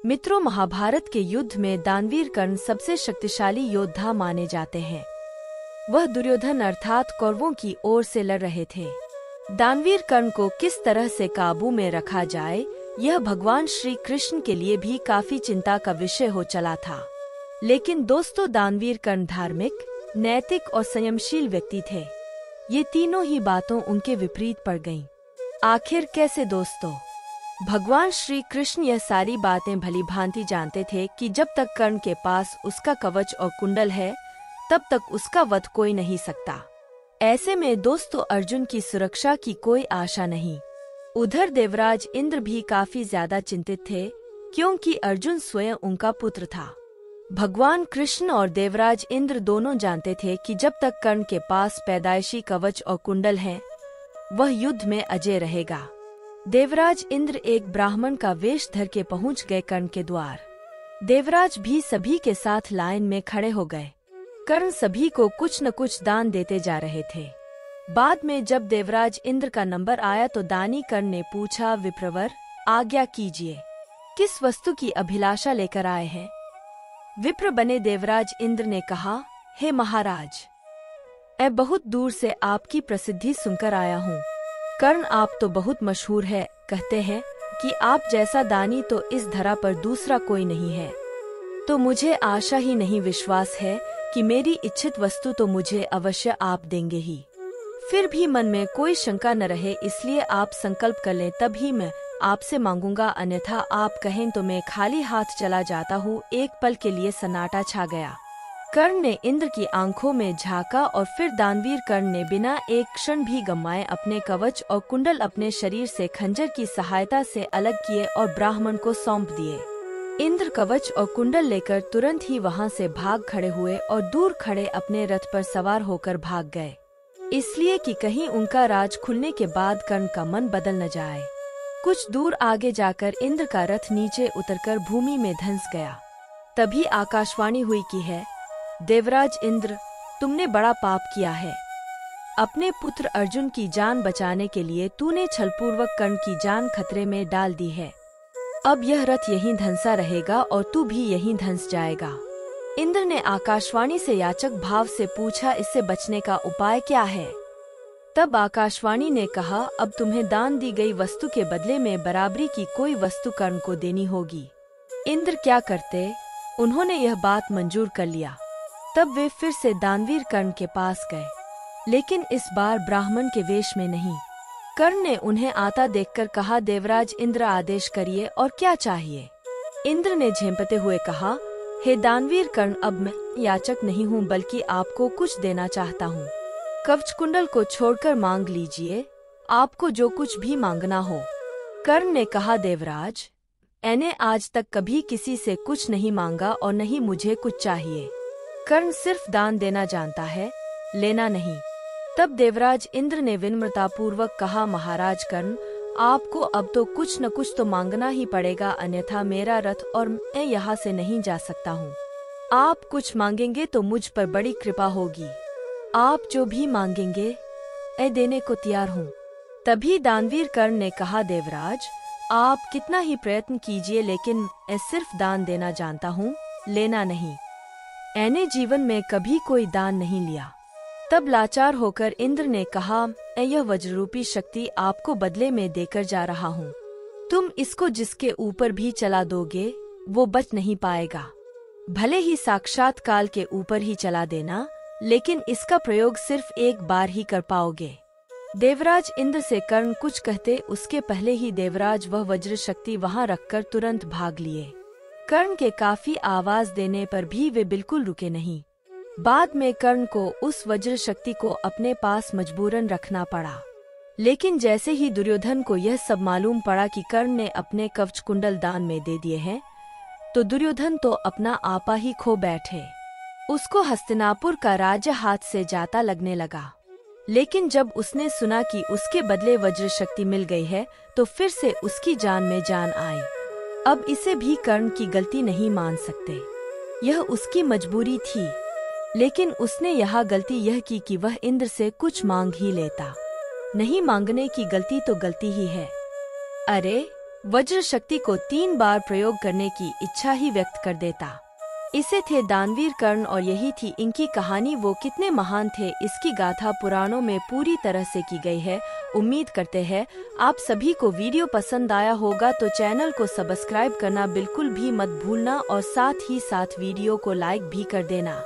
मित्रों, महाभारत के युद्ध में दानवीर कर्ण सबसे शक्तिशाली योद्धा माने जाते हैं। वह दुर्योधन अर्थात कौरवों की ओर से लड़ रहे थे। दानवीर कर्ण को किस तरह से काबू में रखा जाए, यह भगवान श्री कृष्ण के लिए भी काफी चिंता का विषय हो चला था। लेकिन दोस्तों, दानवीर कर्ण धार्मिक, नैतिक और संयमशील व्यक्ति थे। ये तीनों ही बातों उनके विपरीत पड़ गईं। आखिर कैसे दोस्तों? भगवान श्री कृष्ण यह सारी बातें भली भांति जानते थे कि जब तक कर्ण के पास उसका कवच और कुंडल है, तब तक उसका वध कोई नहीं सकता। ऐसे में दोस्तों, अर्जुन की सुरक्षा की कोई आशा नहीं। उधर देवराज इंद्र भी काफी ज्यादा चिंतित थे, क्योंकि अर्जुन स्वयं उनका पुत्र था। भगवान कृष्ण और देवराज इंद्र दोनों जानते थे कि जब तक कर्ण के पास पैदाइशी कवच और कुंडल हैं, वह युद्ध में अजय रहेगा। देवराज इंद्र एक ब्राह्मण का वेश धर के पहुंच गए कर्ण के द्वार। देवराज भी सभी के साथ लाइन में खड़े हो गए। कर्ण सभी को कुछ न कुछ दान देते जा रहे थे। बाद में जब देवराज इंद्र का नंबर आया तो दानी कर्ण ने पूछा, विप्रवर, आज्ञा कीजिए, किस वस्तु की अभिलाषा लेकर आए हैं? विप्र बने देवराज इंद्र ने कहा, हे महाराज, मैं बहुत दूर से आपकी प्रसिद्धि सुनकर आया हूँ। कर्ण, आप तो बहुत मशहूर है। कहते हैं कि आप जैसा दानी तो इस धरा पर दूसरा कोई नहीं है। तो मुझे आशा ही नहीं विश्वास है कि मेरी इच्छित वस्तु तो मुझे अवश्य आप देंगे ही। फिर भी मन में कोई शंका न रहे, इसलिए आप संकल्प कर लें, तभी मैं आपसे मांगूंगा, अन्यथा आप कहें तो मैं खाली हाथ चला जाता हूँ। एक पल के लिए सन्नाटा छा गया। कर्ण ने इंद्र की आंखों में झांका और फिर दानवीर कर्ण ने बिना एक क्षण भी गंवाए अपने कवच और कुंडल अपने शरीर से खंजर की सहायता से अलग किए और ब्राह्मण को सौंप दिए। इंद्र कवच और कुंडल लेकर तुरंत ही वहां से भाग खड़े हुए और दूर खड़े अपने रथ पर सवार होकर भाग गए, इसलिए कि कहीं उनका राज खुलने के बाद कर्ण का मन बदल न जाए। कुछ दूर आगे जाकर इंद्र का रथ नीचे उतरकर भूमि में धंस गया। तभी आकाशवाणी हुई कि है, देवराज इंद्र, तुमने बड़ा पाप किया है। अपने पुत्र अर्जुन की जान बचाने के लिए तूने छलपूर्वक कर्ण की जान खतरे में डाल दी है। अब यह रथ यहीं धंसा रहेगा और तू भी यहीं धंस जाएगा। इंद्र ने आकाशवाणी से याचक भाव से पूछा, इससे बचने का उपाय क्या है? तब आकाशवाणी ने कहा, अब तुम्हें दान दी गई वस्तु के बदले में बराबरी की कोई वस्तु कर्ण को देनी होगी। इंद्र क्या करते? उन्होंने यह बात मंजूर कर लिया। तब वे फिर से दानवीर कर्ण के पास गए, लेकिन इस बार ब्राह्मण के वेश में नहीं। कर्ण ने उन्हें आता देखकर कहा, देवराज इंद्र, आदेश करिए और क्या चाहिए? इंद्र ने झेंपते हुए कहा, हे दानवीर कर्ण, अब मैं याचक नहीं हूँ, बल्कि आपको कुछ देना चाहता हूँ। कवच कुंडल को छोड़कर मांग लीजिए, आपको जो कुछ भी मांगना हो। कर्ण ने कहा, देवराज, मैंने आज तक कभी किसी से कुछ नहीं मांगा और नहीं मुझे कुछ चाहिए। कर्ण सिर्फ दान देना जानता है, लेना नहीं। तब देवराज इंद्र ने विनम्रतापूर्वक कहा, महाराज कर्ण, आपको अब तो कुछ न कुछ तो मांगना ही पड़ेगा, अन्यथा मेरा रथ और मैं यहाँ से नहीं जा सकता हूँ। आप कुछ मांगेंगे तो मुझ पर बड़ी कृपा होगी। आप जो भी मांगेंगे मैं देने को तैयार हूँ। तभी दानवीर कर्ण ने कहा, देवराज, आप कितना ही प्रयत्न कीजिए, लेकिन मैं सिर्फ दान देना जानता हूँ, लेना नहीं। मैंने जीवन में कभी कोई दान नहीं लिया। तब लाचार होकर इंद्र ने कहा, मैं यह वज्ररूपी शक्ति आपको बदले में देकर जा रहा हूँ। तुम इसको जिसके ऊपर भी चला दोगे, वो बच नहीं पाएगा। भले ही साक्षात काल के ऊपर ही चला देना, लेकिन इसका प्रयोग सिर्फ एक बार ही कर पाओगे। देवराज इंद्र से कर्ण कुछ कहते उसके पहले ही देवराज वह वज्र शक्ति वहां रखकर तुरंत भाग लिए। कर्ण के काफी आवाज देने पर भी वे बिल्कुल रुके नहीं। बाद में कर्ण को उस वज्र शक्ति को अपने पास मजबूरन रखना पड़ा। लेकिन जैसे ही दुर्योधन को यह सब मालूम पड़ा कि कर्ण ने अपने कवच कुंडल दान में दे दिए हैं, तो दुर्योधन तो अपना आपा ही खो बैठे। उसको हस्तिनापुर का राज्य हाथ से जाता लगने लगा। लेकिन जब उसने सुना कि उसके बदले वज्र शक्ति मिल गई है, तो फिर से उसकी जान में जान आई। अब इसे भी कर्ण की गलती नहीं मान सकते, यह उसकी मजबूरी थी। लेकिन उसने यहाँ गलती यह की कि वह इंद्र से कुछ मांग ही लेता। नहीं मांगने की गलती तो गलती ही है। अरे, वज्र शक्ति को 3 बार प्रयोग करने की इच्छा ही व्यक्त कर देता। इसे थे दानवीर कर्ण और यही थी इनकी कहानी। वो कितने महान थे इसकी गाथा पुराणों में पूरी तरह से की गई है। उम्मीद करते हैं आप सभी को वीडियो पसंद आया होगा, तो चैनल को सब्सक्राइब करना बिल्कुल भी मत भूलना और साथ ही साथ वीडियो को लाइक भी कर देना।